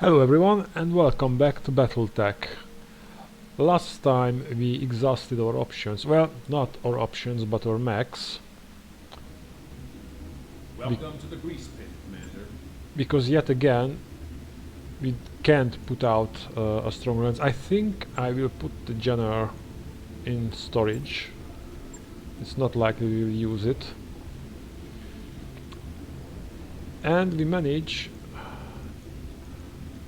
Hello everyone and welcome back to Battletech. Last time we exhausted our options, well, not our options but our mechs. Welcome to the grease pit, Commander. Because yet again we can't put out a strong lens. I think I will put the Jenner in storage. It's not likely we will use it. And we manage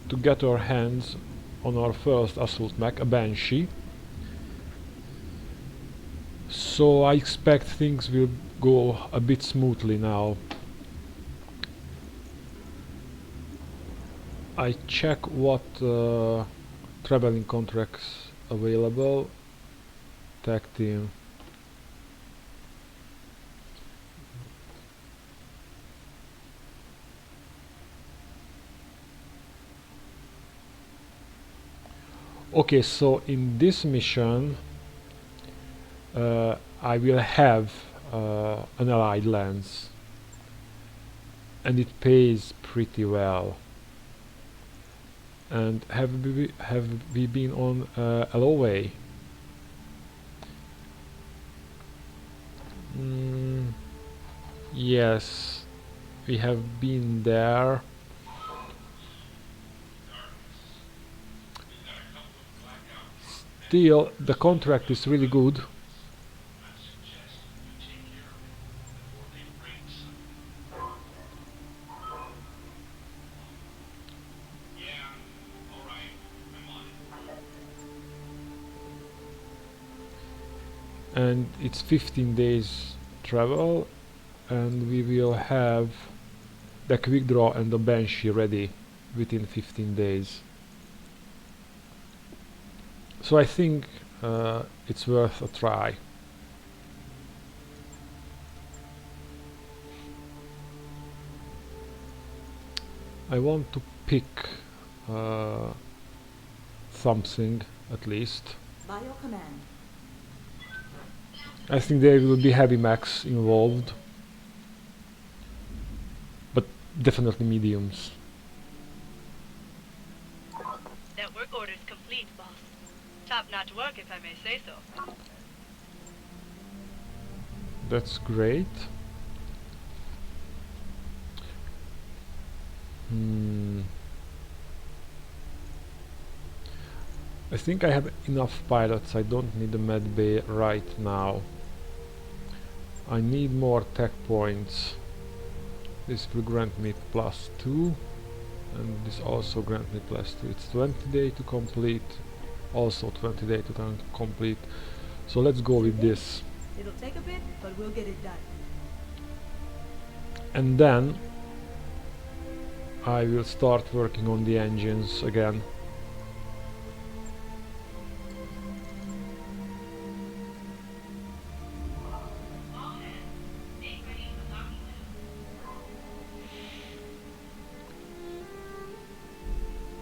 to get our hands on our first assault mech, a Banshee. So I expect things will go a bit smoothly now. I check what traveling contracts available. Tag team. Okay, so in this mission I will have an allied lens and it pays pretty well. And have we been on LOA? Yes, we have been there. Still, the contract is really good. And it's 15 days travel, and we will have the quick draw and the Banshee ready within 15 days. So I think it's worth a try. I want to pick something at least. By your command. I think there will be heavy mechs involved, but definitely mediums. That work order's complete, boss. Top-notch work, if I may say so. That's great. I think I have enough pilots. I don't need a med bay right now. I need more tech points. This will grant me +2, and this also grant me +2. It's 20 days to complete, also 20 days to complete. So let's go with this. It'll take a bit, but we'll get it done. And then I will start working on the engines again.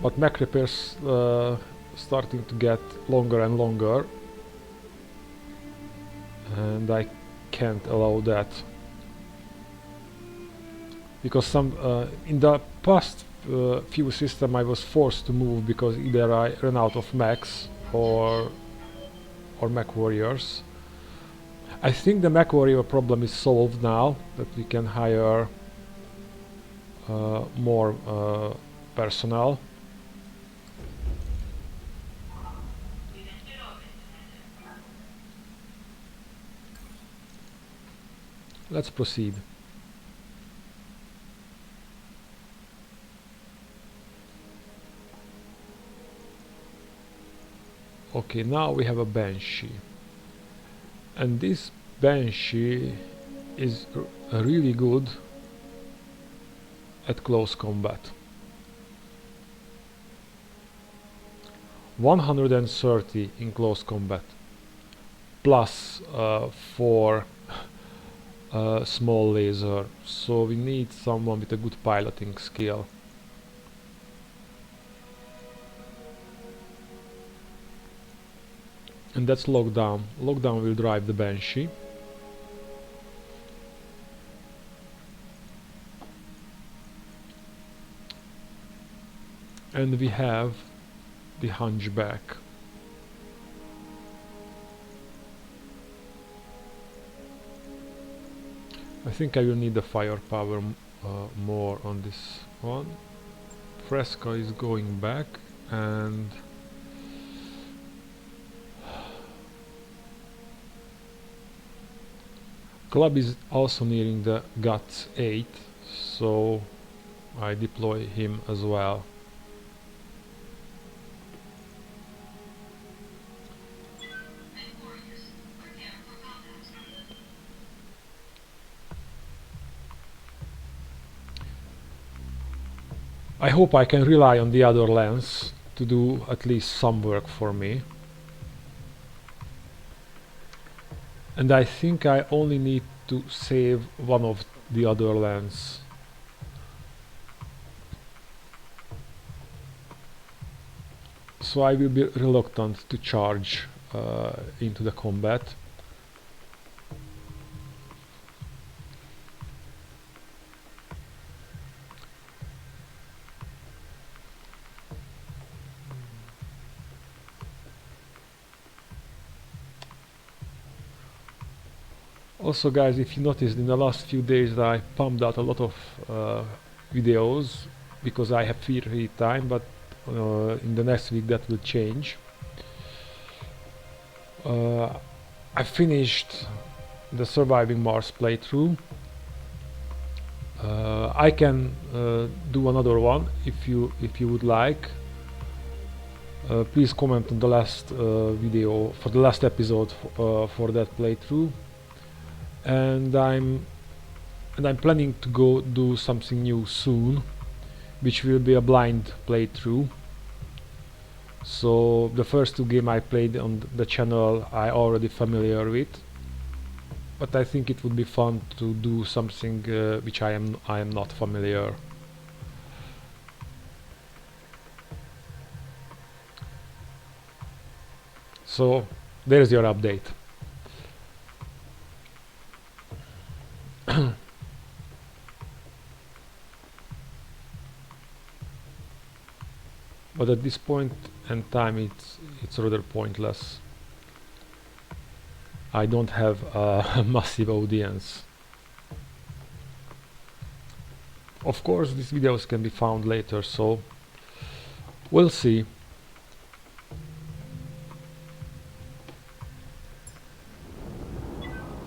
But mech repairs starting to get longer and longer, and I can't allow that because some in the past few systems I was forced to move because either I ran out of mechs or mech warriors. I think the mech warrior problem is solved now that we can hire more personnel. Let's proceed. Okay, now we have a Banshee. And this Banshee is really good at close combat. 130 in close combat. Plus 4 small laser, so we need someone with a good piloting skill. And that's lockdown. Lockdown will drive the Banshee. And we have the hunchback. I think I will need the firepower more on this one. Fresca is going back, and Club is also nearing the Guts 8, so I deploy him as well. I hope I can rely on the other lens to do at least some work for me. And I think I only need to save one of the other lens. So I will be reluctant to charge into the combat. Also guys, if you noticed, in the last few days I pumped out a lot of videos because I have free time, but in the next week that will change. I finished the Surviving Mars playthrough. I can do another one if you would like. Please comment on the last video for the last episode for that playthrough. And I'm planning to go do something new soon, which will be a blind playthrough. So the first two games I played on the channel I already familiar with, but I think it would be fun to do something which I am not familiar. So there's your update. But at this point in time it's rather pointless. I don't have a massive audience. Of course these videos can be found later, so we'll see.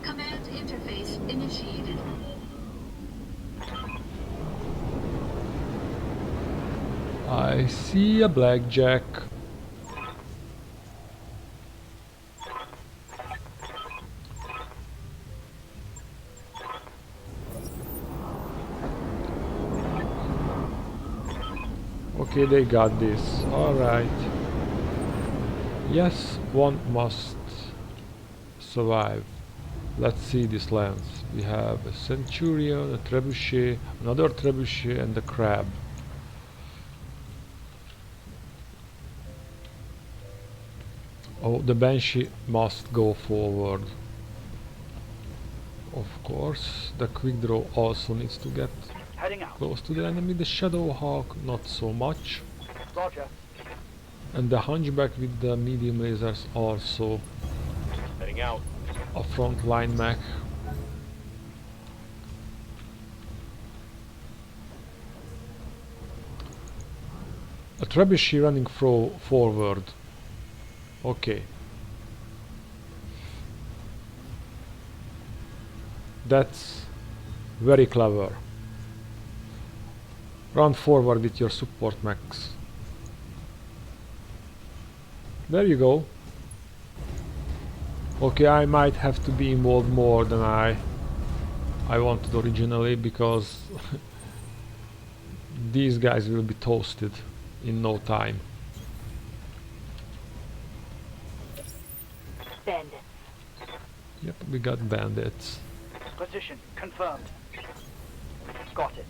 Command interface initiated. I see a blackjack. Okay, they got this. Alright. Yes, one must survive. Let's see this lens. We have a Centurion, a Trebuchet, another Trebuchet, and a Crab. Oh, the Banshee must go forward. Of course, the Quick Draw also needs to get close to the enemy. The Shadow Hawk, not so much. Roger. And the Hunchback with the medium lasers also. Heading out. A frontline mech. A Trebuchet running forward. Okay. That's very clever. Run forward with your support mechs. There you go. Okay, I might have to be involved more than I wanted originally, because these guys will be toasted in no time. Bandits. Yep, we got bandits. Position confirmed. Got it.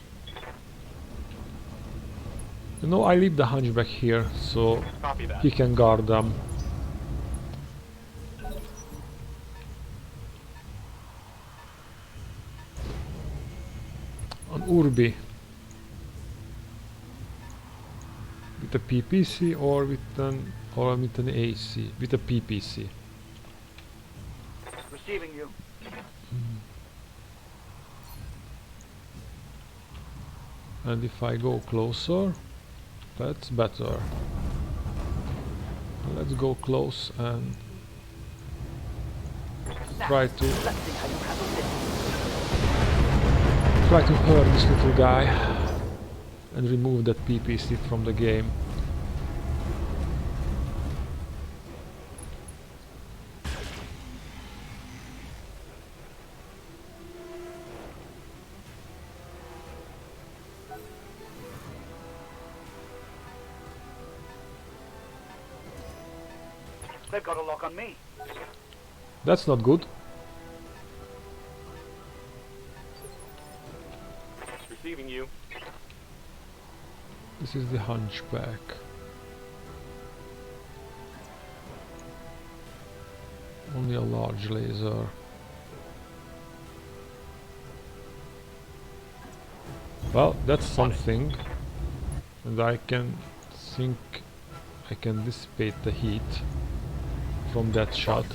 You know, I leave the Hunchback here, so Copy that. he can guard them. On Urbi. With a PPC or with an AC? With a PPC. Receiving you. And if I go closer, that's better. Let's go close and try to hurt this little guy and remove that PPC from the game. They've got a lock on me. That's not good. Receiving you. This is the hunchback. Only a large laser. Well, that's something. And I can think I can dissipate the heat from that shot.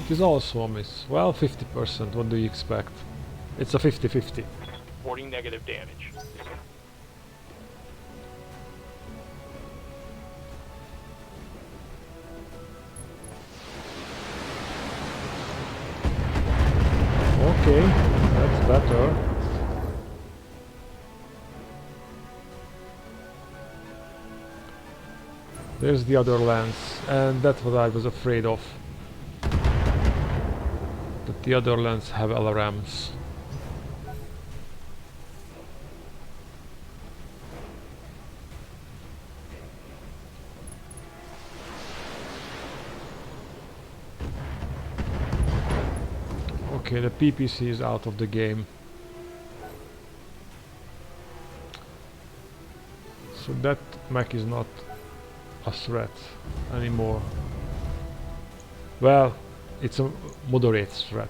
It is also a miss. Well, 50%, what do you expect? It's a 50-50. Reporting negative damage. Okay, that's better. There's the other lens, and that's what I was afraid of. That the other lens have LRMs. Okay, the PPC is out of the game. So that mech is not a threat anymore. Well, it's a moderate threat.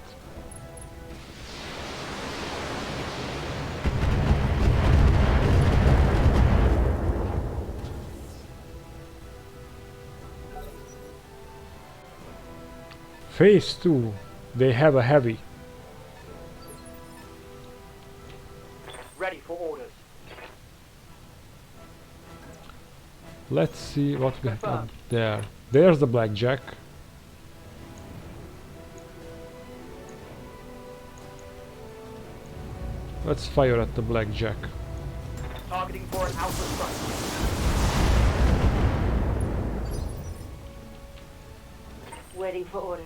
Phase 2, they have a heavy. Ready for orders. Let's see what we have got there. There's the blackjack. Let's fire at the blackjack. Targeting for an alpha strike. Waiting for orders.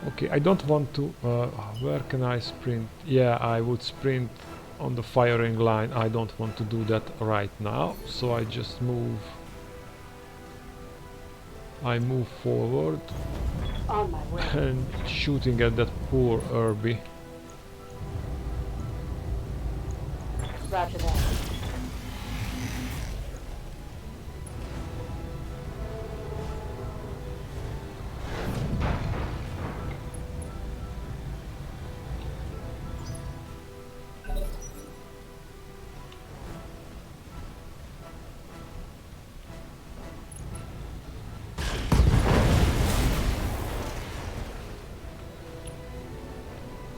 Okay, I don't want to... where can I sprint? Yeah, I would sprint on the firing line. I don't want to do that right now, so I just move. I move forward On my way. and shooting at that poor Herbie. Roger that.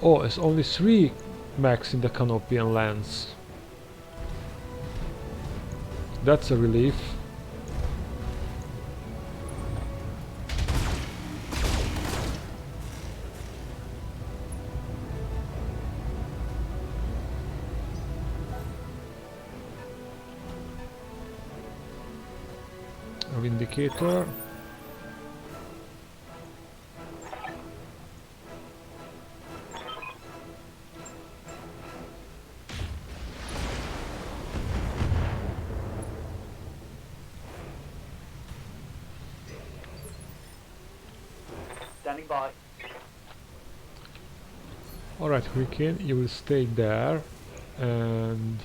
Oh, it's only 3 mechs in the canopy and lens. That's a relief. A Vindicator. Standing by. Alright, Hurricane, you will stay there and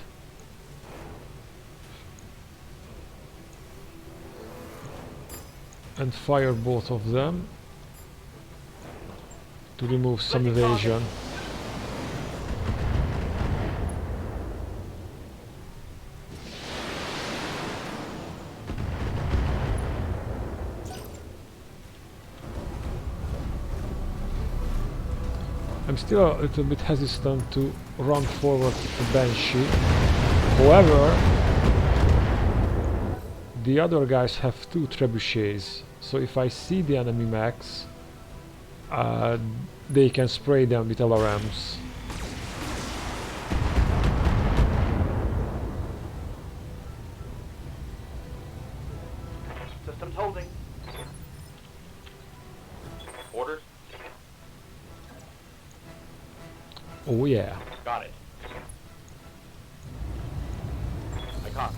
and fire both of them to remove some evasion. I'm still a little bit hesitant to run forward with the Banshee. However, the other guys have 2 trebuchets, so if I see the enemy mechs, they can spray them with LRMs. Systems holding. Orders. Oh yeah. Got it. I copy.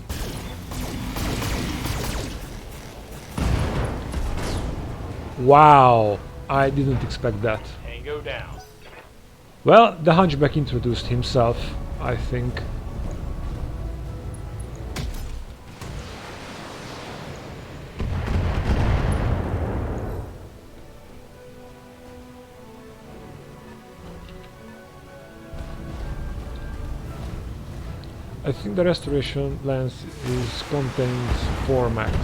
Wow, I didn't expect that. Tango down. Well, the Hunchback introduced himself, I think. I think the restoration lens contains 4 mechs.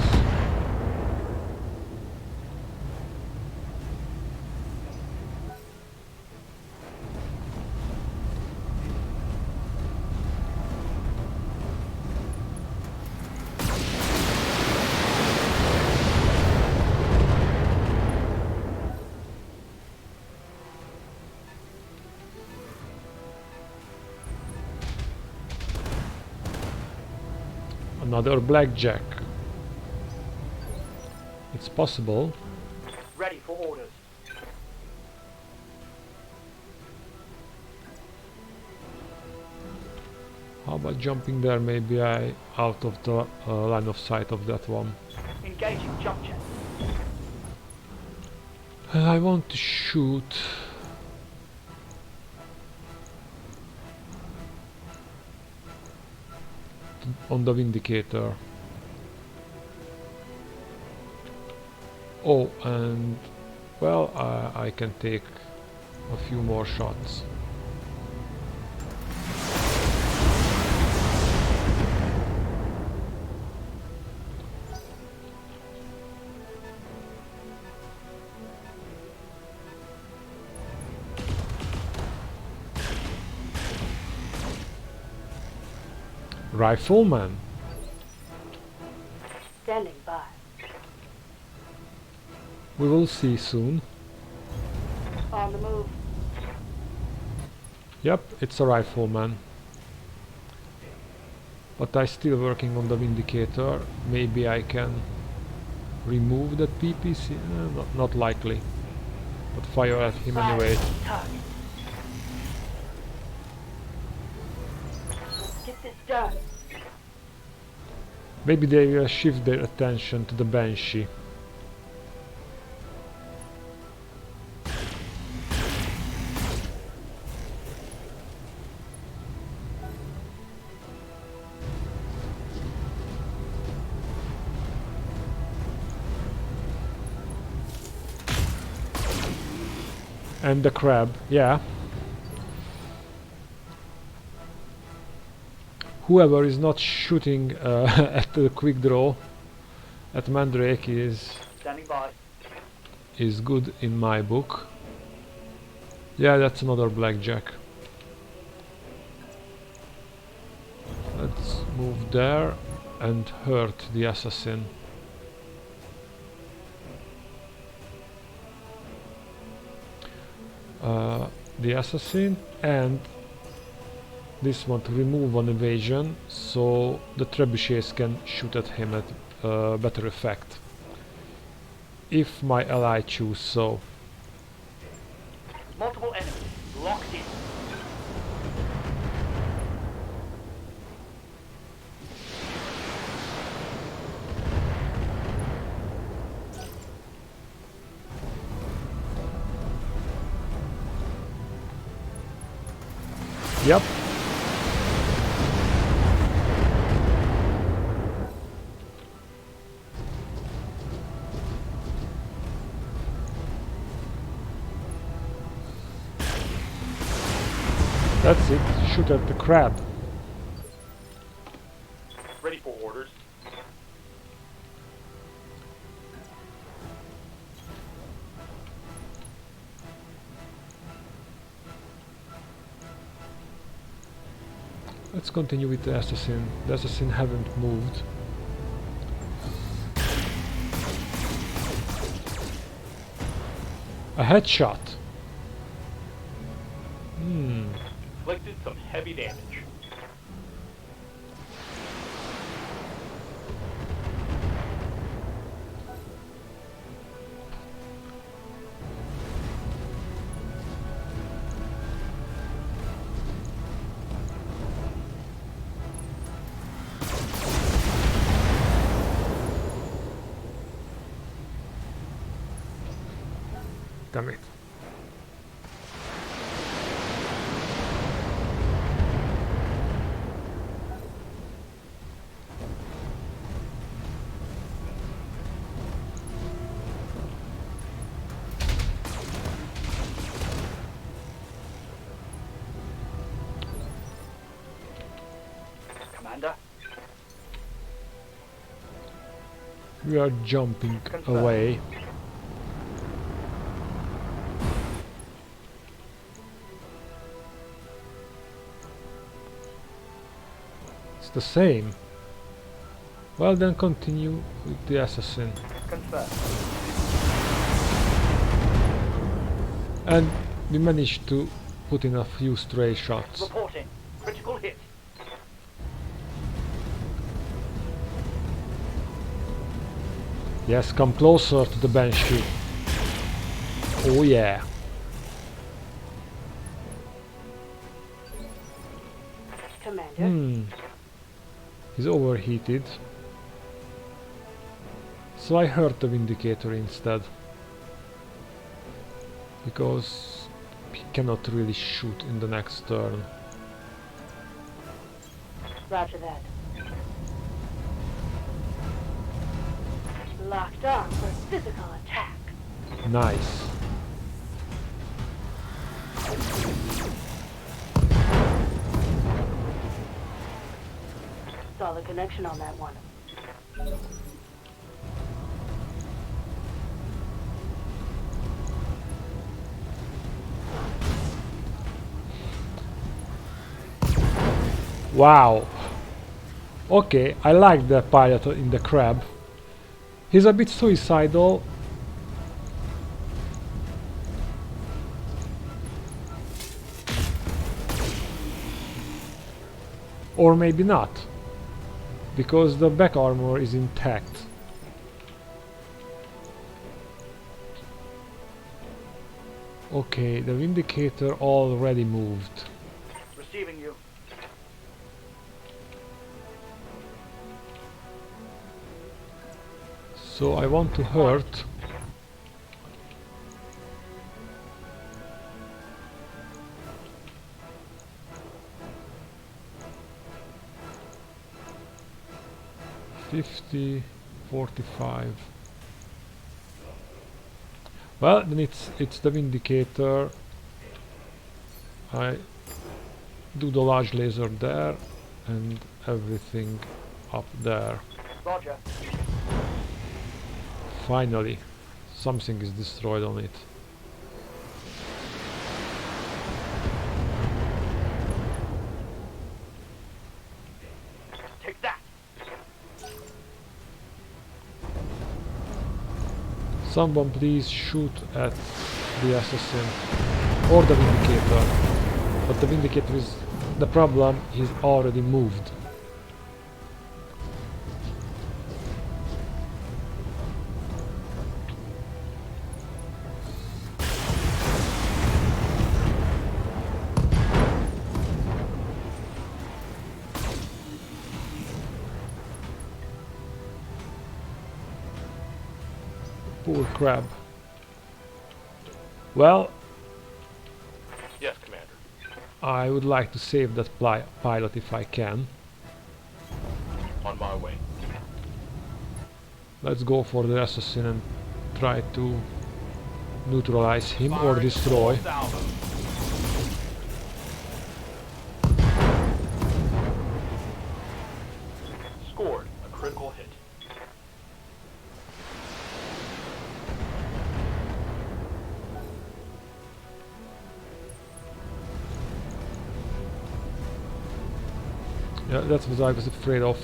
Another blackjack. It's possible. Ready for orders. How about jumping there? Maybe I out of the line of sight of that one. Engaging jump jet. I want to shoot. On the Vindicator. Oh, and well, I can take a few more shots. Rifleman. Standing by. We will see soon. On the move. Yep, it's a rifleman. But I'm still working on the Vindicator. Maybe I can remove that PPC? Not likely. But fire at him anyway. Target. Get this done. Maybe they will shift their attention to the Banshee. And the crab, yeah. Whoever is not shooting at the quick draw at Mandrake Standing by. is good in my book. Yeah, that's another blackjack. Let's move there and hurt the assassin. The assassin and this one to remove an evasion, so the trebuchets can shoot at him at better effect. If my ally choose so. Multiple enemies. Locked in. Yep. That's it. Shoot at the crab. Ready for orders. Let's continue with the assassin. The assassin haven't moved. A headshot. Inflicted some heavy damage. Damn it. Commander. We are jumping Confirm. away. It's the same. Well, then continue with the assassin. Confirmed. And we managed to put in a few stray shots. Reporting. Critical hit. Yes, come closer to the Banshee. Oh yeah. Commander. He's overheated. So I hurt the Vindicator instead. Because he cannot really shoot in the next turn. Roger that. Locked on for physical attack. Nice. Solid connection on that one. Wow. Okay, I like the pilot in the crab. He's a bit suicidal. Or maybe not. Because the back armor is intact. Okay, the Vindicator already moved. Receiving you. So I want to hurt. $50, $45. Well, then it's the Vindicator. I do the large laser there and everything up there. Roger. Finally, something is destroyed on it. Take that. Someone please shoot at the assassin or the Vindicator. But the Vindicator is the problem, he's already moved. Poor crab. Well, Yes, Commander. I would like to save that pilot if I can. On my way. Let's go for the assassin and try to neutralize him or destroy. Yeah, that's what I was afraid of.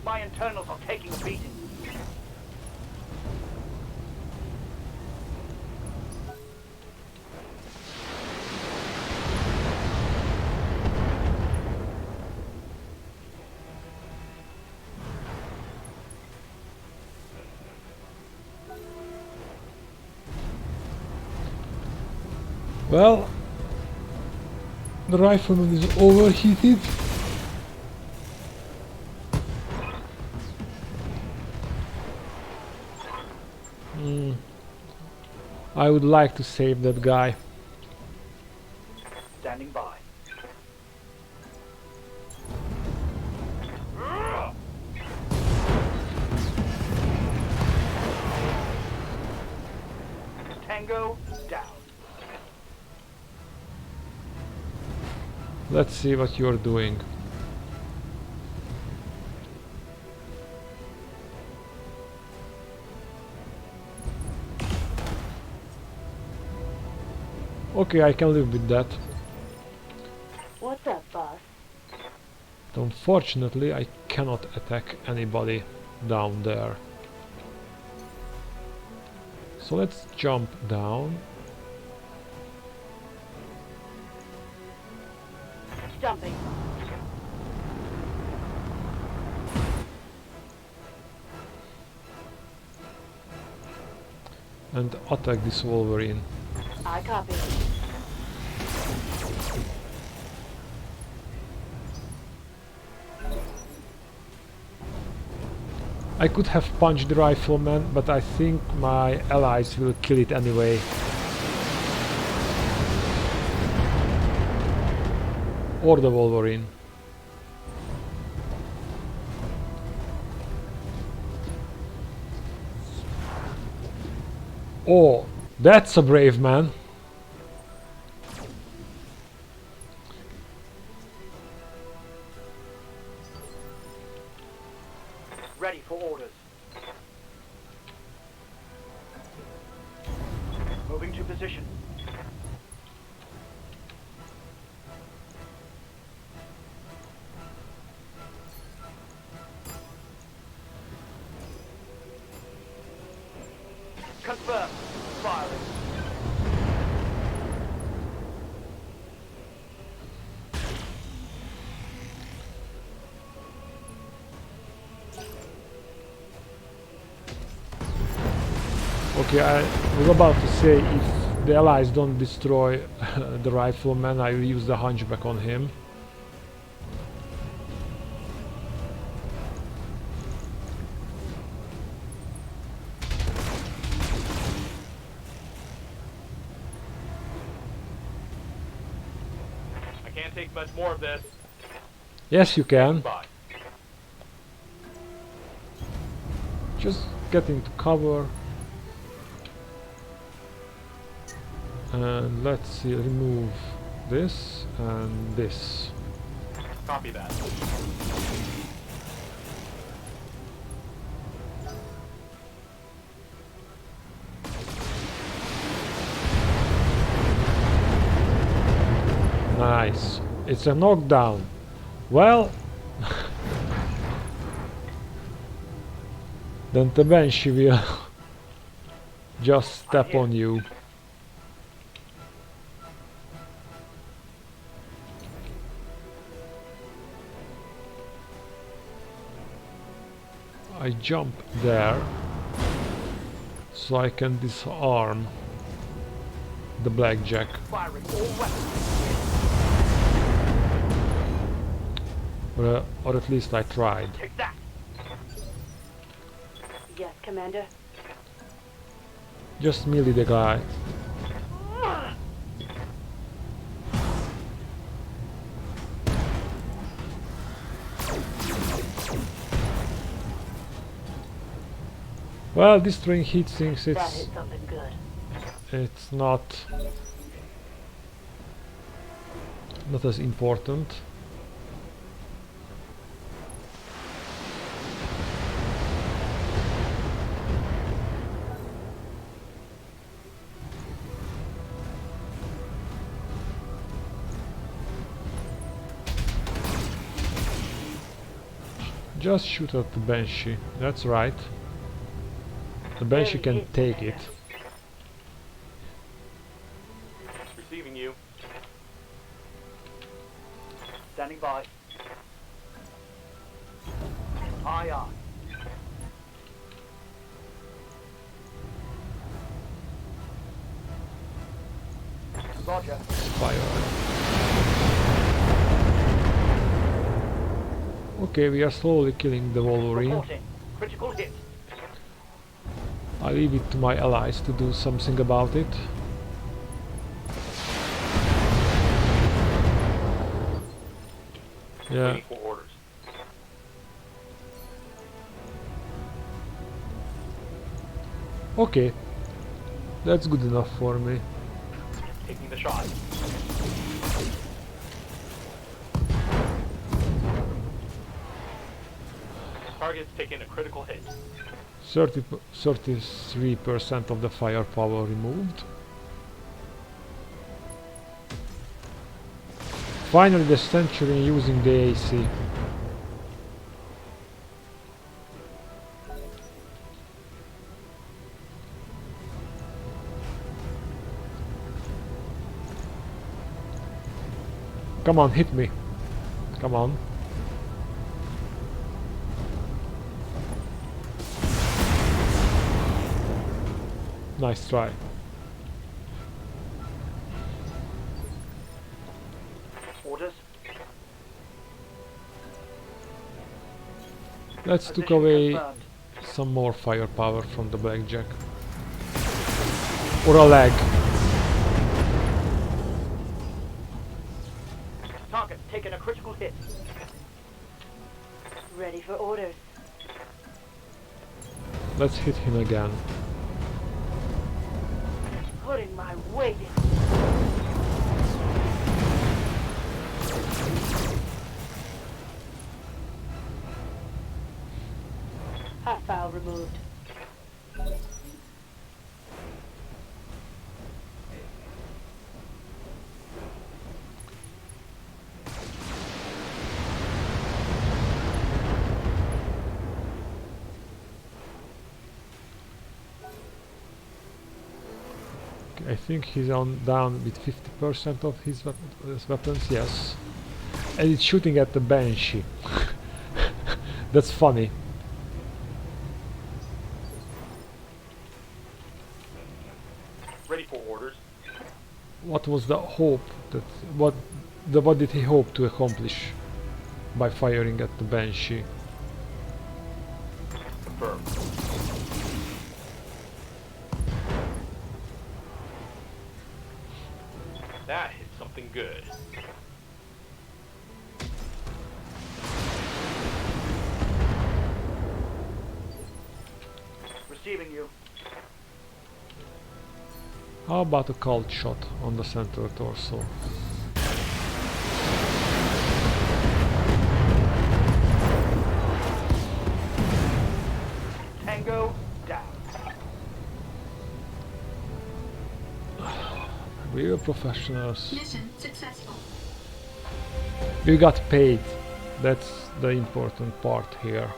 My internals are taking a beating. Well, the rifleman is overheated. I would like to save that guy. Standing by. Tango down. Let's see what you're doing. Okay, I can live with that. What's up, boss? Unfortunately, I cannot attack anybody down there. So let's jump down. Jumping. And attack this Wolverine. I copy. I could have punched the rifleman, but I think my allies will kill it anyway. Or the Wolverine. Oh, that's a brave man. Ready for orders. Moving to position. Confirm. Firing. Okay, I was about to say if the allies don't destroy the rifleman, I will use the hunchback on him. I can't take much more of this. Yes, you can. Bye. Just get into cover. And let's see, remove this and this. Copy that. Nice. It's a knockdown. Well, then the Banshee will just step on you. I jump there so I can disarm the blackjack. Firing all weapons. Or at least I tried. Take that. Yes, Commander. Just melee the guy. Well, destroying heat sinks, That hit something good. it's not as important. Just shoot at the Banshee. That's right. The Banshee Very can hit, take Commander. it. Receiving you. Standing by. Aye, aye. Roger. Fire. Okay, we are slowly killing the Wolverine. Reporting. Critical hit. I leave it to my allies to do something about it. Yeah. Waiting for orders. Okay. That's good enough for me. Taking the shot. Target's taking a critical hit. 33% of the firepower removed. Finally the Centurion using the AC. Come on, hit me. Come on. Nice try. Orders. Let's took Position away confirmed. some more firepower from the Blackjack. Or a leg. Target taking a critical hit. Ready for orders. Let's hit him again. Putting my weight in. Hostile removed. I think he's on down with 50% of his weapons, yes. And it's shooting at the Banshee. That's funny. Ready for orders. What was the hope that what did he hope to accomplish by firing at the Banshee? Confirmed. That hit something good. Receiving you. How about a cult shot on the center torso? Tango down. We are professionals. Mission successful. We got paid. That's the important part here.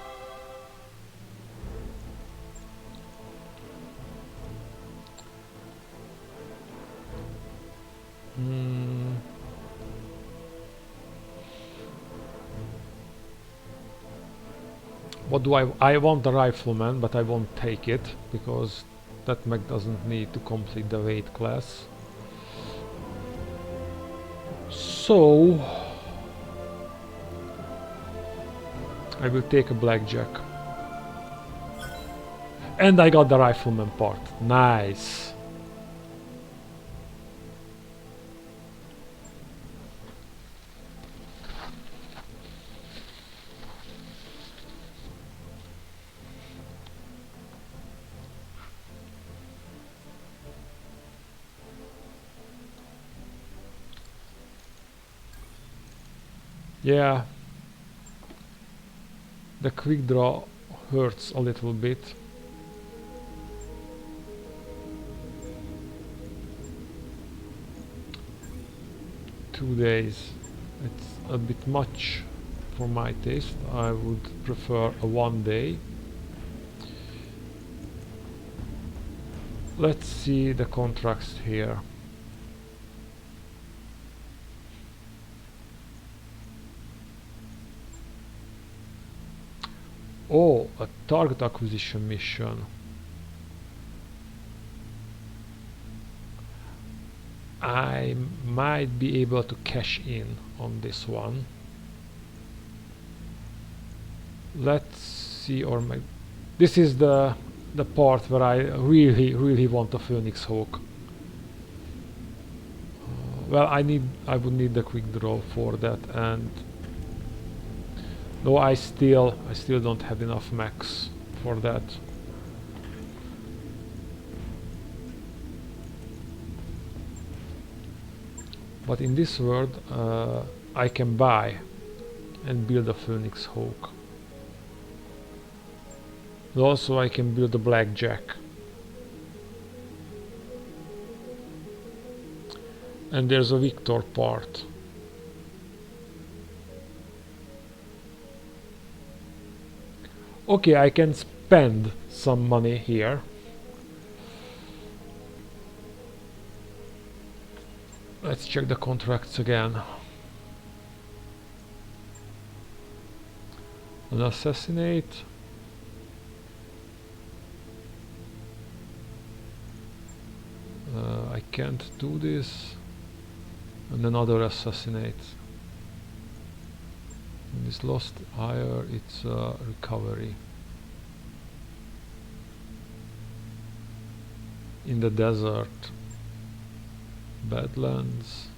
What do I want the rifleman, but I won't take it because that mech doesn't need to complete the weight class. So I will take a Blackjack. And I got the rifleman part. Nice. Yeah, the quick draw hurts a little bit. Two days, it's a bit much for my taste. I would prefer a 1 day. Let's see the contracts here. Oh, a target acquisition mission. I might be able to cash in on this one. Let's see, or this is the part where I really want a Phoenix Hawk. Well, I would need the quick draw for that, and no, I still don't have enough max for that. But in this world, I can buy and build a Phoenix Hawk. And also I can build a Blackjack. And there's a Victor part. Okay, I can spend some money here. Let's check the contracts again. An Assassinate. I can't do this. And another Assassinate. In this lost hire, it's recovery. In the desert. Badlands,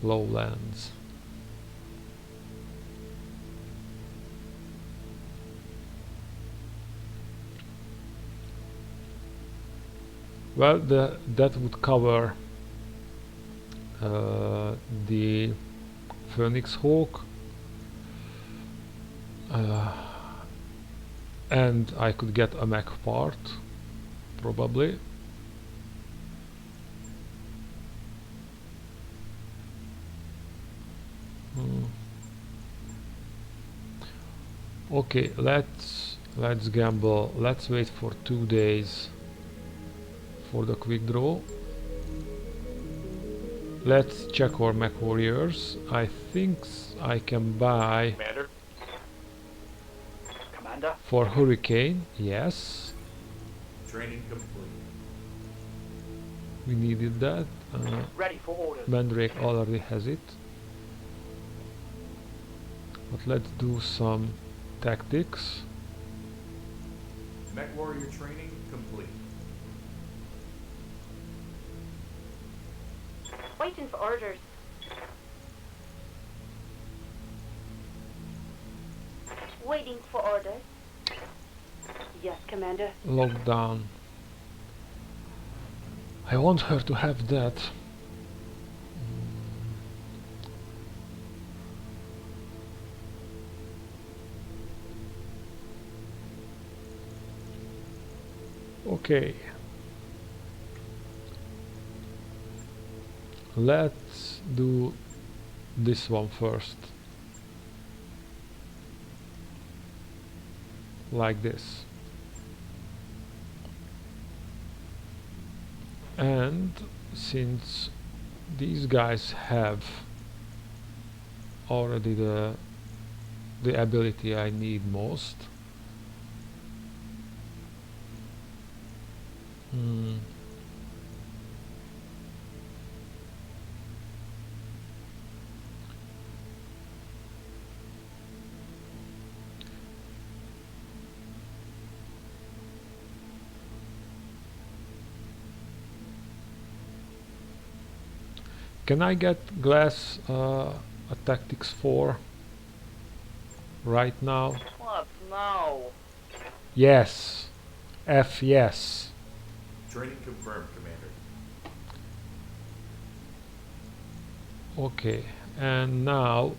lowlands. Well, that would cover the Phoenix Hawk, and I could get a mech part, probably. Okay, let's gamble. Let's wait for 2 days for the quick draw. Let's check our mech warriors. I think I can buy Commander? Commander? for Hurricane. Yes, Training complete. we needed that. Ready for orders. Mandrake already has it. But let's do some tactics. Mech warrior training complete. Waiting for orders. Waiting for orders. Yes, Commander. Lockdown. I want her to have that. Okay. Let's do this one first. Like this. And since these guys have already the ability I need most, can I get glass a tactics 4 right now? What? No. Yes. F yes. Training confirmed, Commander. Okay, and now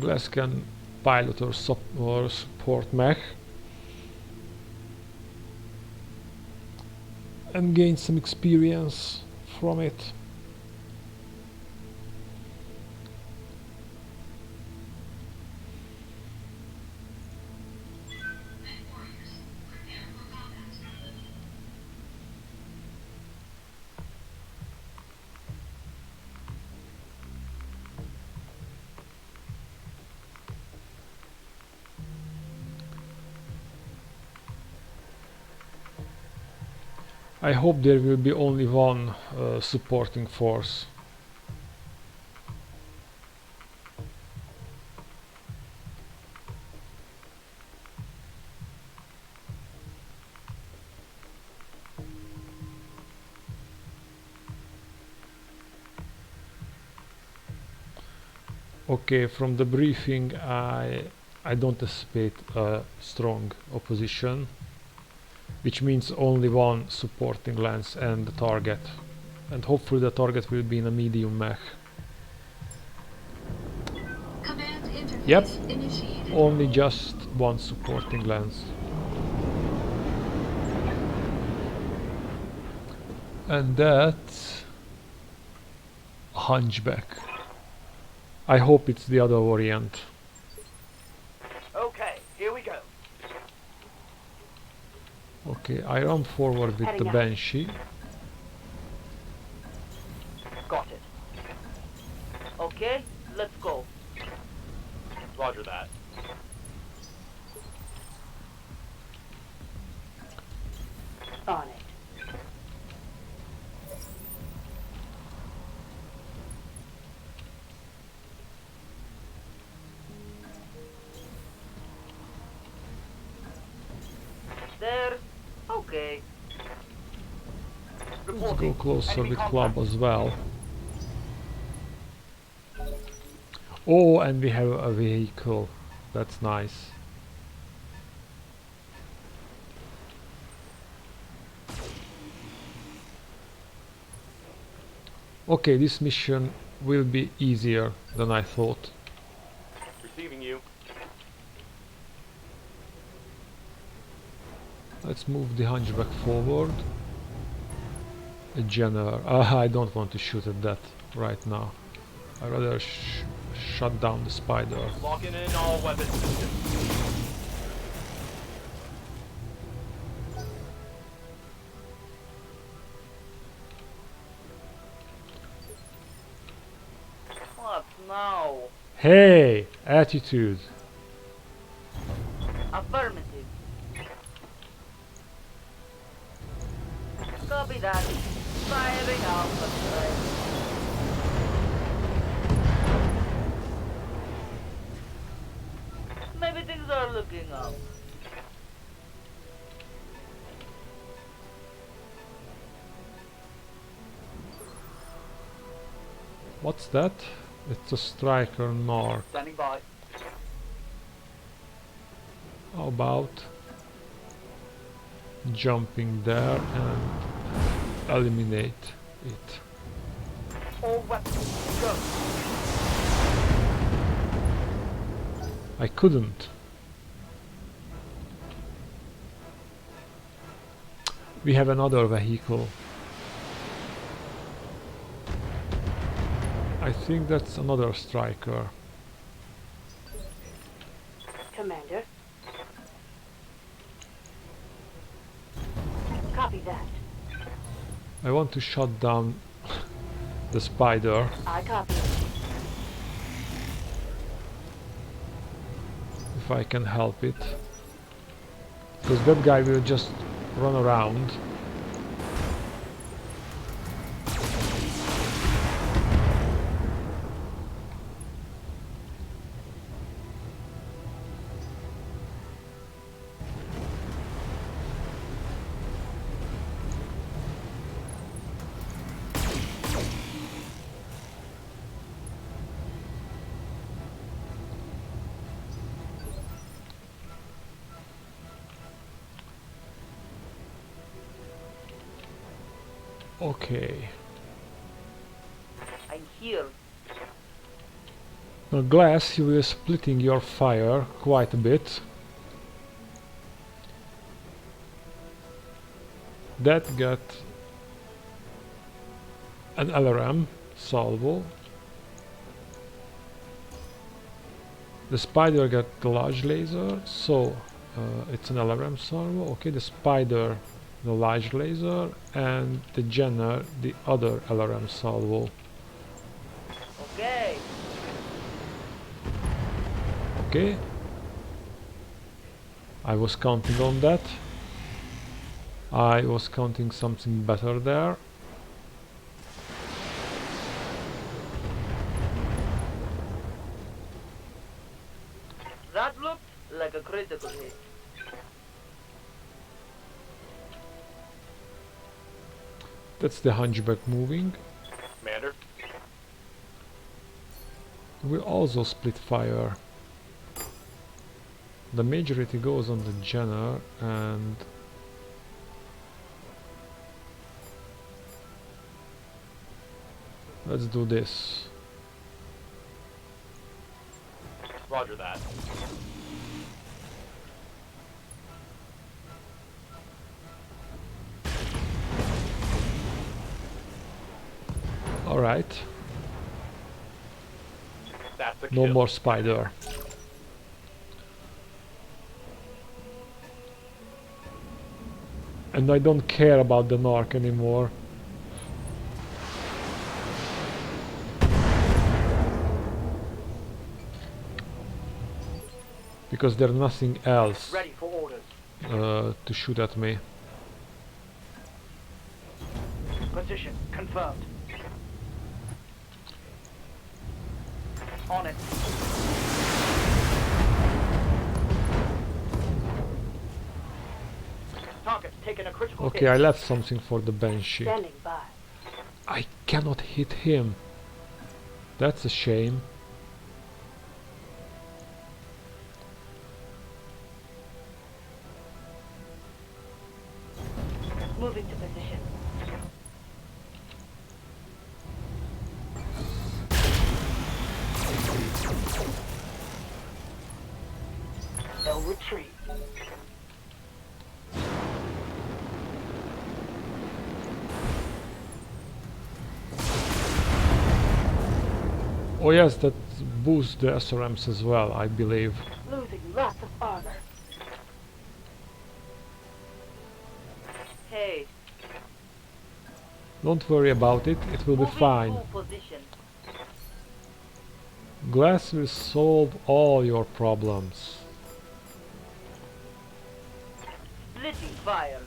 Glass can pilot or support mech. and gain some experience from it. I hope there will be only one supporting force. Okay, from the briefing I don't anticipate a strong opposition, which means only one supporting lance and the target, and hopefully the target will be in a medium mech. Command interface Yep, initiated. only just one supporting lance. And that's a hunchback. I hope it's the other variant. Okay, here we go. Okay, I run forward with the Heading up. Banshee. Got it. Okay, let's go. Roger that. On it. There. Okay. Let's go Reporting. closer Enemy with contact. club as well. Oh, and we have a vehicle. That's nice. Okay, this mission will be easier than I thought. Receiving you. Let's move the hunchback forward. A general. I don't want to shoot at that right now. I'd rather shut down the spider. Locking in all weapon systems. What now? Hey! Attitude! Affirmative. Copy that. Firing out the threat. Maybe things are looking up. What's that? It's a striker Narc. Standing by. How about jumping there and eliminate it? All weapons go. I couldn't. We have another vehicle. I think that's another striker. Commander. Copy that. I want to shut down the spider. I copy. If I can help it. Because that guy will just run around. Okay. I'm here. Now Glass, you were splitting your fire quite a bit. That got an LRM salvo. The spider got the large laser, so it's an LRM salvo. Okay, the spider, the large laser, and the Jenner, the other LRM salvo. Okay. Okay, I was counting on that. I was counting something better there. That looked like a critical hit. That's the Hunchback moving. Commander. We'll also split fire. The majority goes on the Jenner, and let's do this. Roger that. Alright, That's a no kill. more spider. And I don't care about the Narc anymore. Because there's nothing else Ready for orders. to shoot at me. Position confirmed. On it. Target taking a critical Okay, hit. I left something for the Banshee. Standing by. I cannot hit him. That's a shame. Moving to position. No retreat. Oh yes, that boosts the SRMs as well, I believe. Losing lots of armor. Hey. Don't worry about it, it will be Moving fine. full position. Glass will solve all your problems. Splitting fire.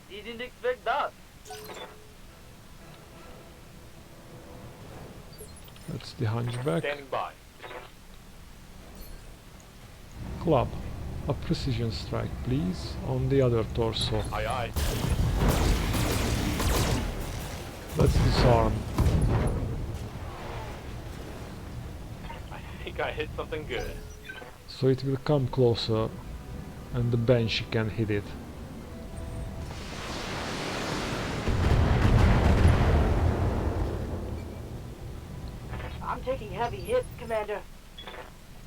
Didn't expect that. That's the Hunchback. Standing by. Club. A precision strike, please, on the other torso. Aye aye. Let's disarm. I think I hit something good. So it will come closer, and the Banshee can hit it. I'm taking heavy hits, Commander.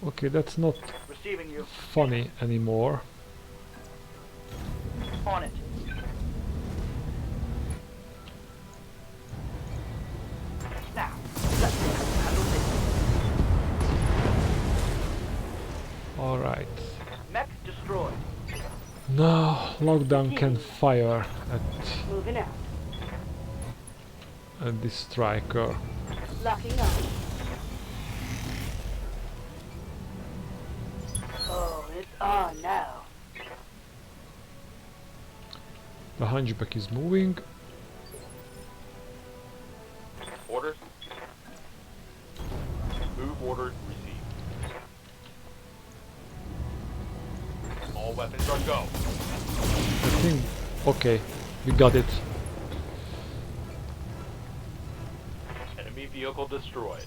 Okay, that's not Receiving you. funny anymore. On it. Now, let's see how you handle this. Alright. Mech destroyed. Now Lockdown can fire Moving out. at this striker. Locking up. Oh, it's on now. The Hunchback is moving. Orders. Move order received. All weapons are go. I think... Okay, we got it. Enemy vehicle destroyed.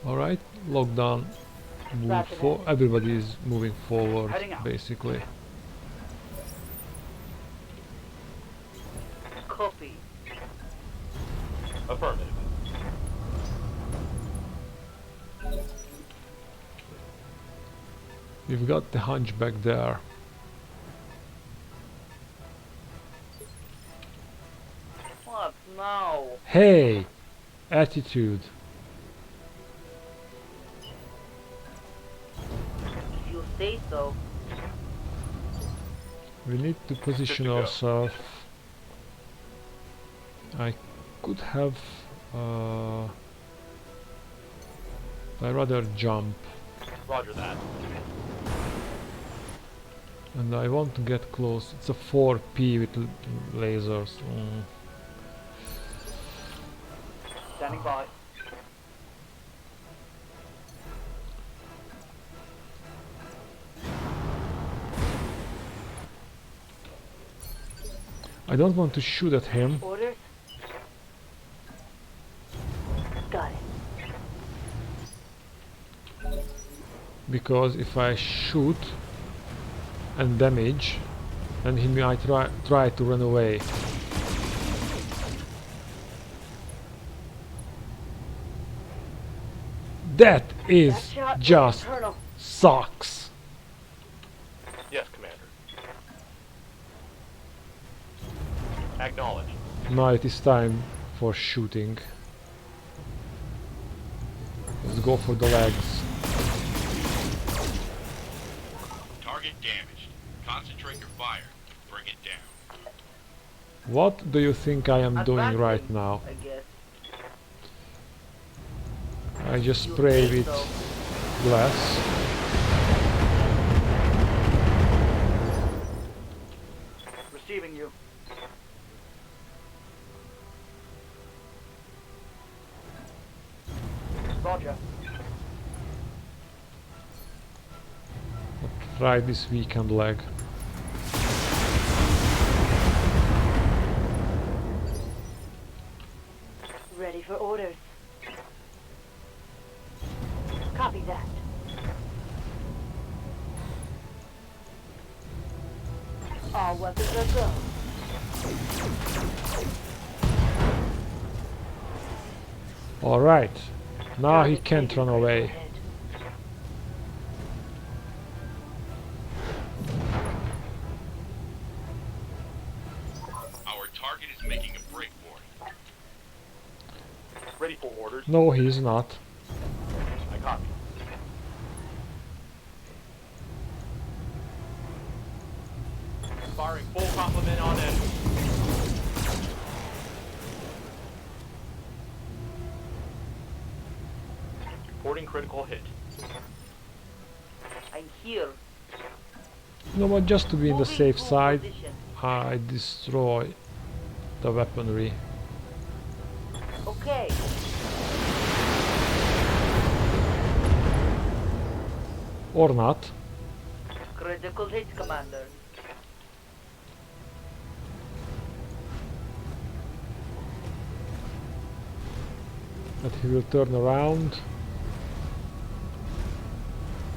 Alright, Lockdown move for. Everybody is moving forward, Heading out. basically. Copy. Affirmative. We've got the hunchback there. What? No. Hey! Attitude. If you say so. We need to position go. ourselves. I could have... I rather jump. Roger that. And I want to get close. It's a 4P with lasers. Standing by. I don't want to shoot at him. Orders? Got it. Because if I shoot and damage, then he might try to run away. That is That shot was just internal. sucks. Yes, Commander. Acknowledge. Now it is time for shooting. Let's go for the legs. Target damaged. Concentrate your fire. Bring it down. What do you think I am doing Advancing, right now? I guess. I just You spray say with so. glass. Receiving you. Roger. Try this weekend leg. Ready for orders. Copy that. All weapons are go. Alright. Now he Target can't taken, run away. ahead. Our target is making a break for it. Ready for orders. No, he's not. I copy. Firing full complement on enemy. Reporting critical hit. I'm here. You know what, just to be in the Moving safe to side, position. I destroy the weaponry. Okay. Or not. Critical hit, Commander. But he will turn around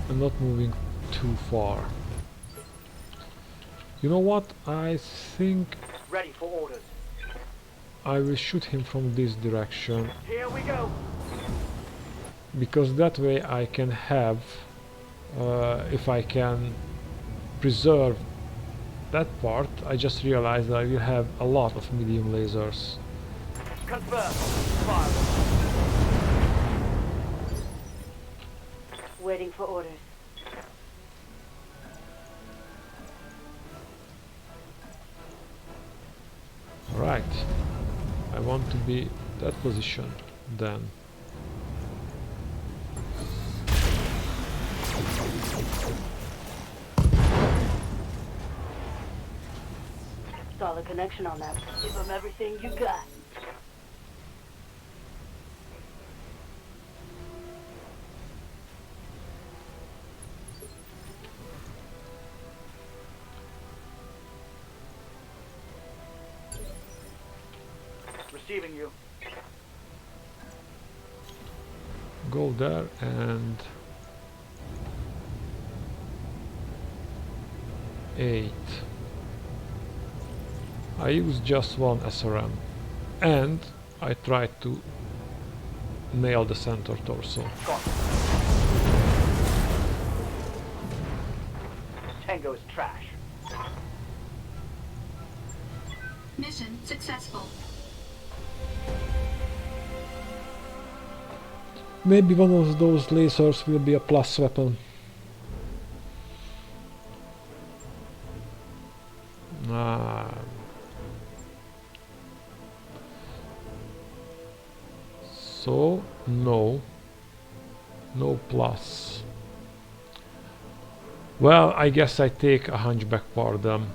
and not moving too far. You know what? I think Ready for orders. I will shoot him from this direction, Here we go. because that way I can have, if I can preserve that part, I just realized that I will have a lot of medium lasers. Confirm. Fire. Waiting for orders. Right. I want to be that position then. Solid connection on that. Give them everything you got. Receiving you. Go there and 8. I used just one SRM and I tried to nail the center torso. Tango is trash. Mission successful. Maybe one of those lasers will be a plus weapon. Ah. So, no. No plus. Well, I guess I take a hunchback for them.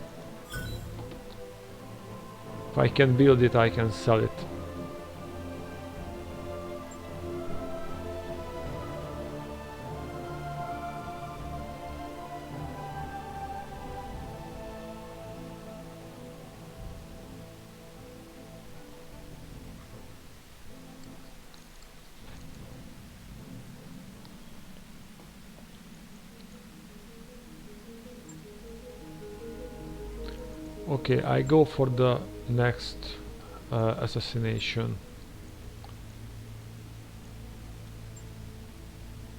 If I can build it, I can sell it. Okay, I go for the next assassination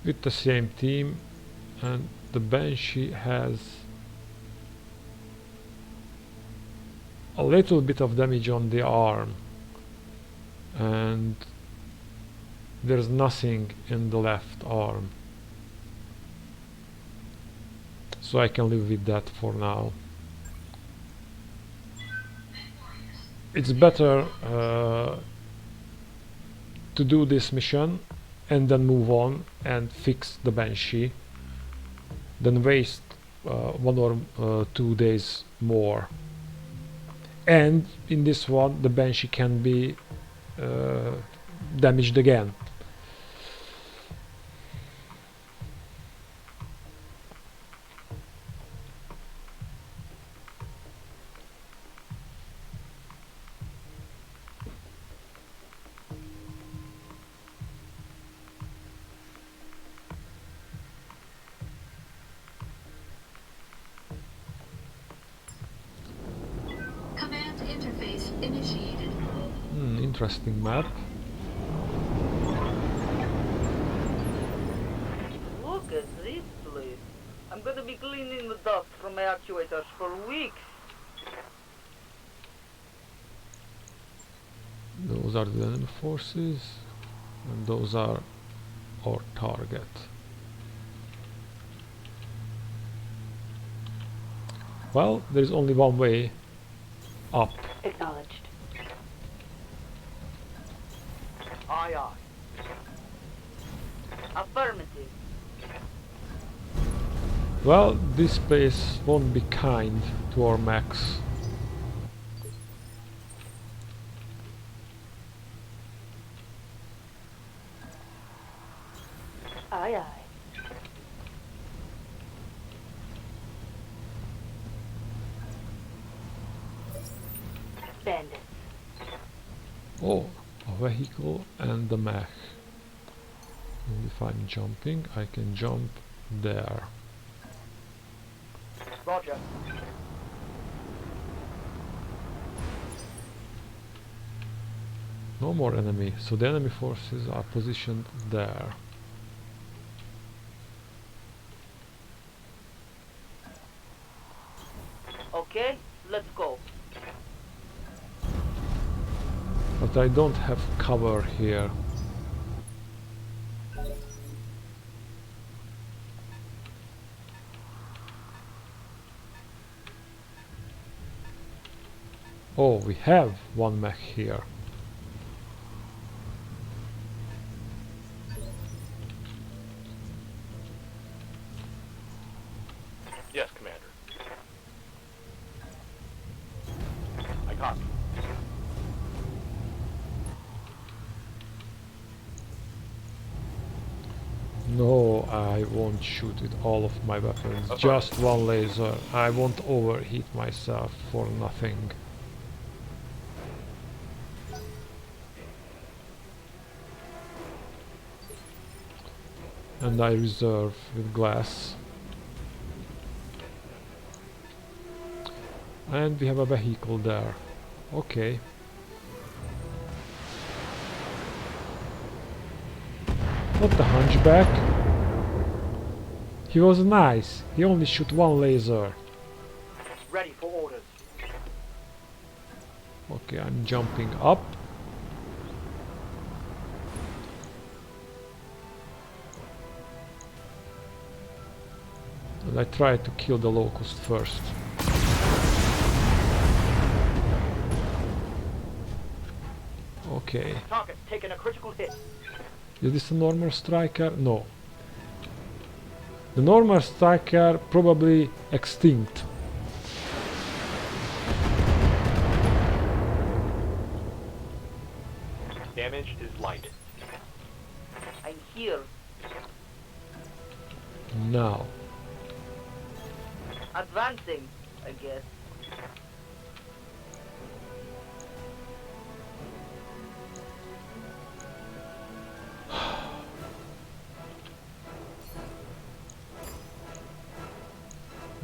with the same team, and the Banshee has a little bit of damage on the arm and there's nothing in the left arm, so I can live with that for now. It's better to do this mission and then move on and fix the Banshee than waste 1 or 2 days more. And in this one the Banshee can be damaged again. Command interface initiated. Interesting map. Look at this place. I'm gonna be cleaning the dust from my actuators for weeks. Those are the enemy forces and those are our target. Well, there is only one way up. Acknowledged. Aye, aye. Affirmative. Well, this place won't be kind to our mechs. Aye, aye. Bandits. Oh, a vehicle and the mech. And if I'm jumping, I can jump there. Roger. No more enemy, so the enemy forces are positioned there. Okay, let's go. But I don't have cover here. Oh, we have one mech here. Yes, Commander. I copy. No, I won't shoot with all of my weapons. Just one laser. I won't overheat myself for nothing. And I reserve with glass. And we have a vehicle there. Okay. Not the hunchback. He was nice. He only shot one laser. Ready for orders. Okay, I'm jumping up. And I try to kill the locust first. Okay. Target taking a critical hit. Is this a normal striker? No. The normal striker probably extinct. Damage is light. I'm here. Now. Advancing, I guess.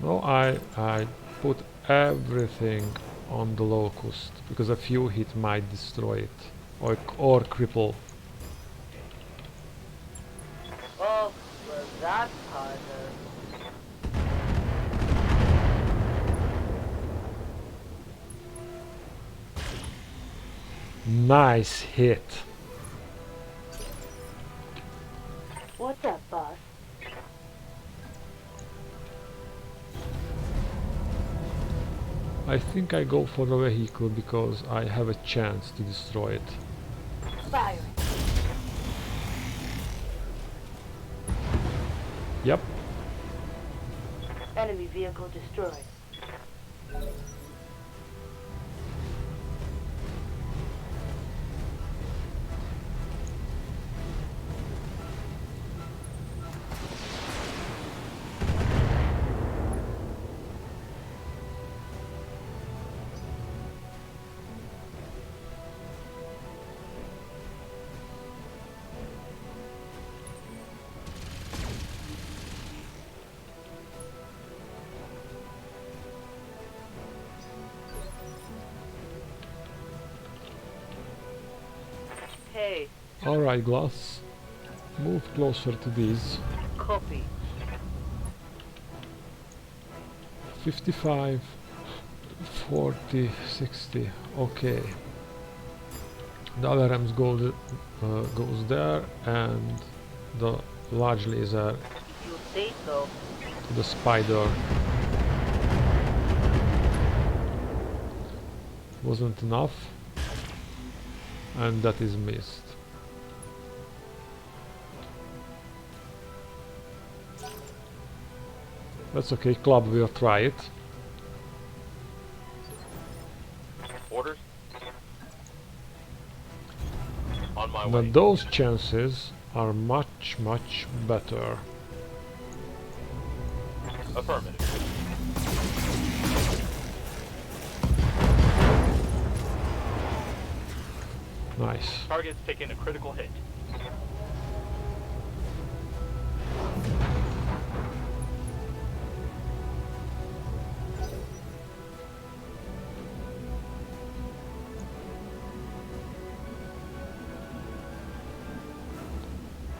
No, I put everything on the locust because a few hit might destroy it or cripple. Oh, well, that's harder. Nice hit. What's up, boss? I think I go for the vehicle because I have a chance to destroy it. Firing. Yep. Enemy vehicle destroyed. Hey, Alright, Glass. Move closer to these. copy. 55, 40, 60. Okay. The other rams goes there, and the large laser If you say so. to the spider. Wasn't enough, and that is missed. That's okay, Club will try it. Orders. On my way. But those chances are much, much better. Affirmative. Nice. Target's taking a critical hit.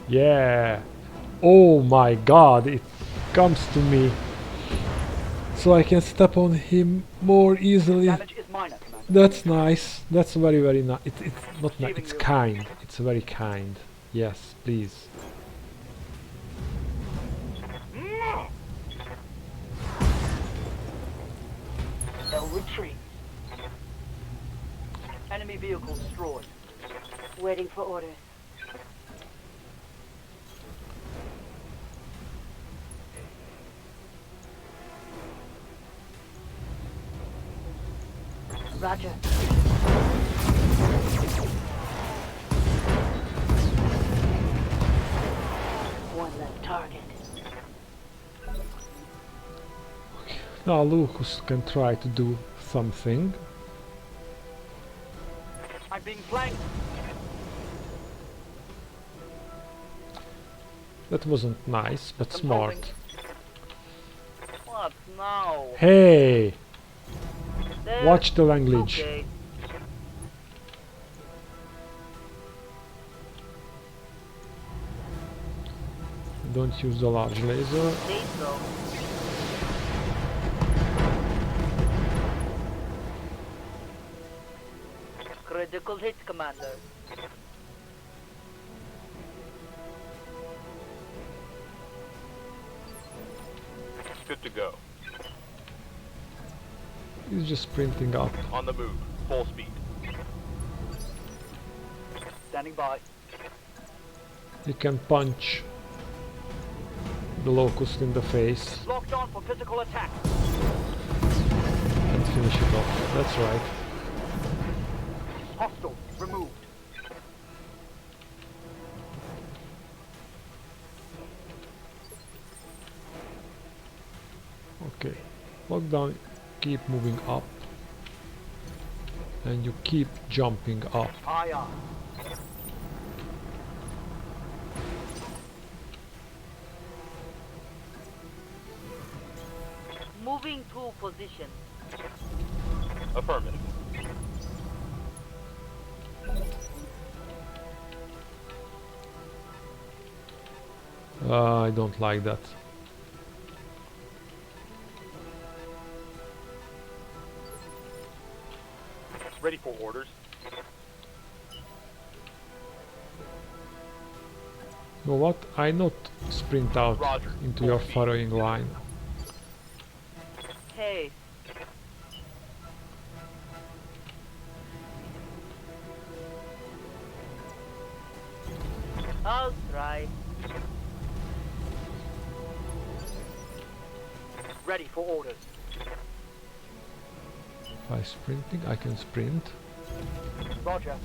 Yeah. Oh my god, it comes to me. So I can step on him more easily. Damage is minor, Commander. That's nice. That's very, very nice. It's not nice. Receiving It's you. kind. It's very kind. Yes, please. No retreat. Enemy vehicle destroyed. Waiting for orders. Roger. One less target. Now Lucas can try to do something. I'm being flanked. That wasn't nice, but smart. What now? Hey! Watch the language. Okay. Don't use the large laser. Say so. Critical hit, Commander. Good to go. He's just sprinting up. On the move. Full speed. Standing by. He can punch the locust in the face Locked on for physical attack. and finish it off. That's right. Hostile removed. Okay. Lockdown, keep moving up. And you keep jumping up. Aye, aye. Moving to position. Affirmative. I don't like that. Ready for orders. You know what? I not sprint out Roger. into Full your speed. firing line. Hey. I'll try. Ready for orders. By sprinting, I can sprint. Roger.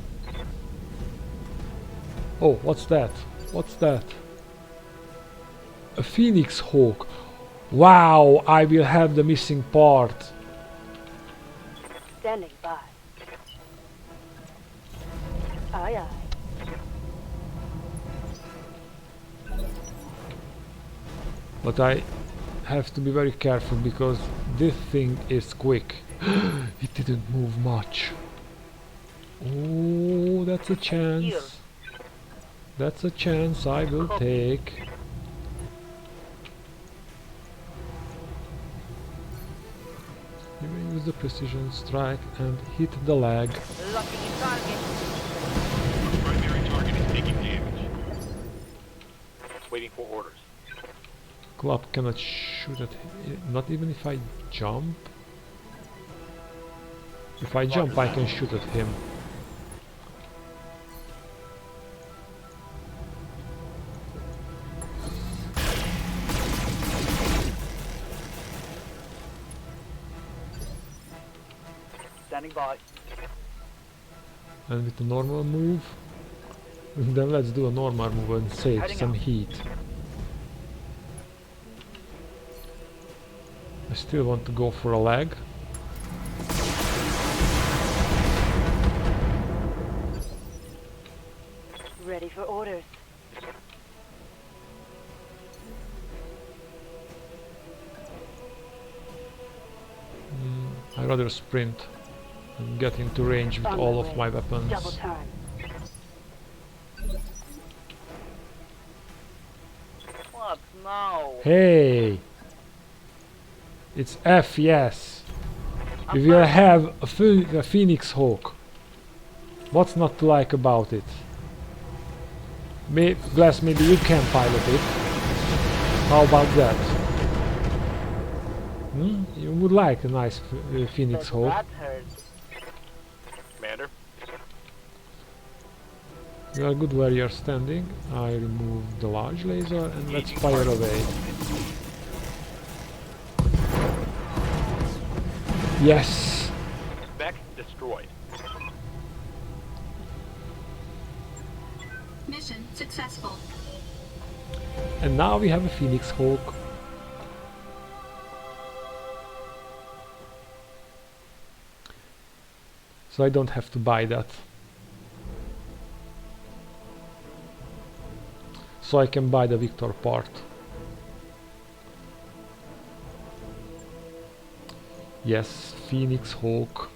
Oh, what's that? What's that? A Phoenix Hawk. Wow, I will have the missing part. Standing by. Aye, aye. But I have to be very careful because this thing is quick. It didn't move much. Oh, that's a chance. That's a chance I will take. You may use the precision strike and hit the leg. Locking in target. Primary target is taking damage. Waiting for orders. Club cannot shoot at not even if I jump. If I jump, I can shoot at him. Standing by. And with a normal move, then let's do a normal move and save Heading some out. heat. I still want to go for a leg. Ready for orders. I rather sprint and get into range with On all my of way. my weapons. Double time. What now? Hey! It's F, yes. We will have a Phoenix Hawk. What's not to like about it? Glass, maybe you can pilot it. How about that? Hmm? You would like a nice Phoenix Hawk. That hurts. Commander. You are good where you're standing. I remove the large laser and let's fire away. Yes! Mech destroyed. Mission successful. And now we have a Phoenix Hawk. So I don't have to buy that. So I can buy the Victor part. Yes, Phoenix Hawk.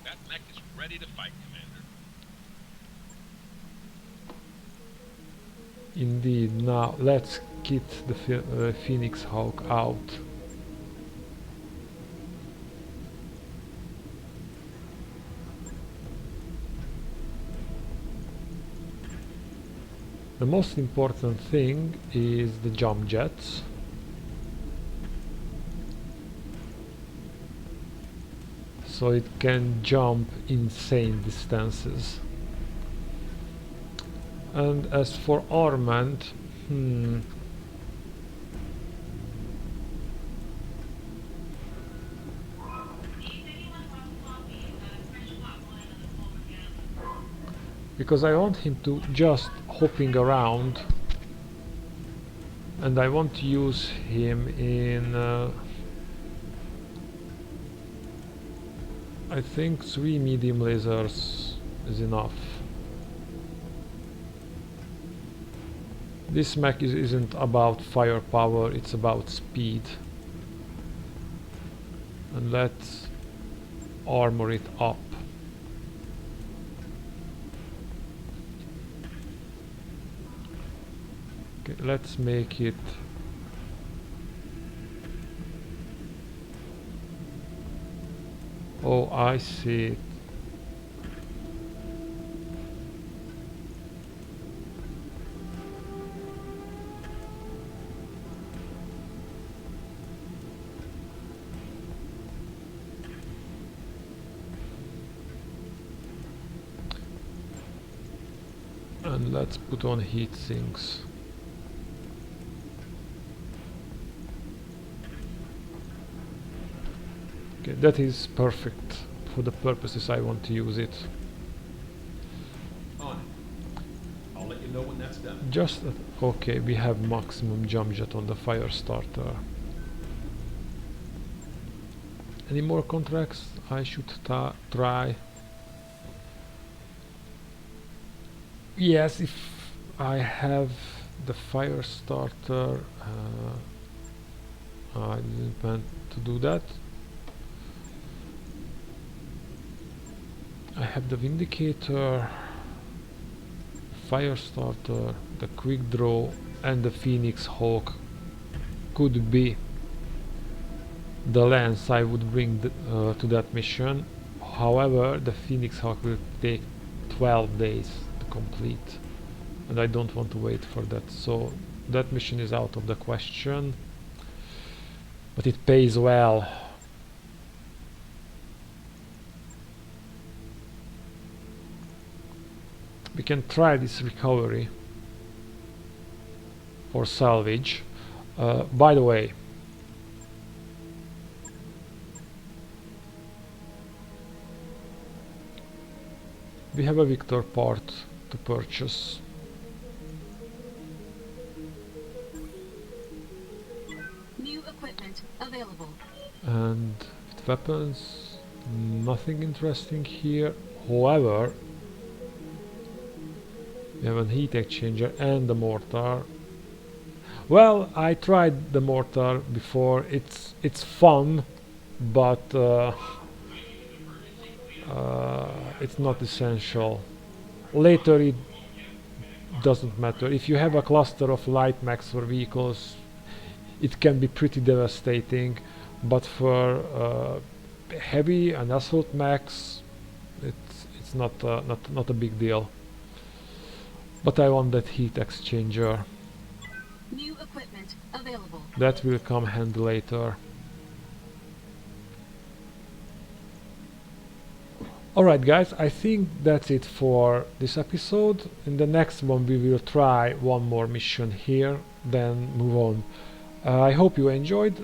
That mech is ready to fight, Commander. Indeed. Now let's get the Phoenix Hawk out. The most important thing is the jump jets. So it can jump insane distances. And as for armament, because I want him to just hopping around, and I want to use him in I think 3 medium lasers is enough. This mech isn't about firepower, it's about speed. And let's armor it up. Okay, let's make it oh, I see. And let's put on heat sinks. Okay, that is perfect for the purposes I want to use it. On it. I'll let you know when that's done. Just okay, we have maximum jump jet on the fire starter. Any more contracts I should try? Yes, if I have the fire starter, I didn't plan to do that. I have the Vindicator, fire starter, the quick draw, and the Phoenix Hawk could be the lens I would bring to that mission. However, the Phoenix Hawk will take 12 days to complete, and I don't want to wait for that, so that mission is out of the question, but it pays well. We can try this recovery or salvage. By the way, we have a Victor part to purchase. New equipment available. And with weapons, nothing interesting here. However, we have a heat exchanger and the mortar. Well, I tried the mortar before. It's fun, but it's not essential. Later it doesn't matter. If you have a cluster of light mechs or vehicles, it can be pretty devastating, but for heavy and assault mechs, it's not a big deal. But I want that heat exchanger. New equipment available. That will come handy later. Alright guys, I think that's it for this episode. In the next one we will try one more mission here, then move on. I hope you enjoyed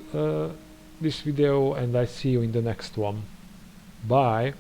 this video, and I see you in the next one. Bye!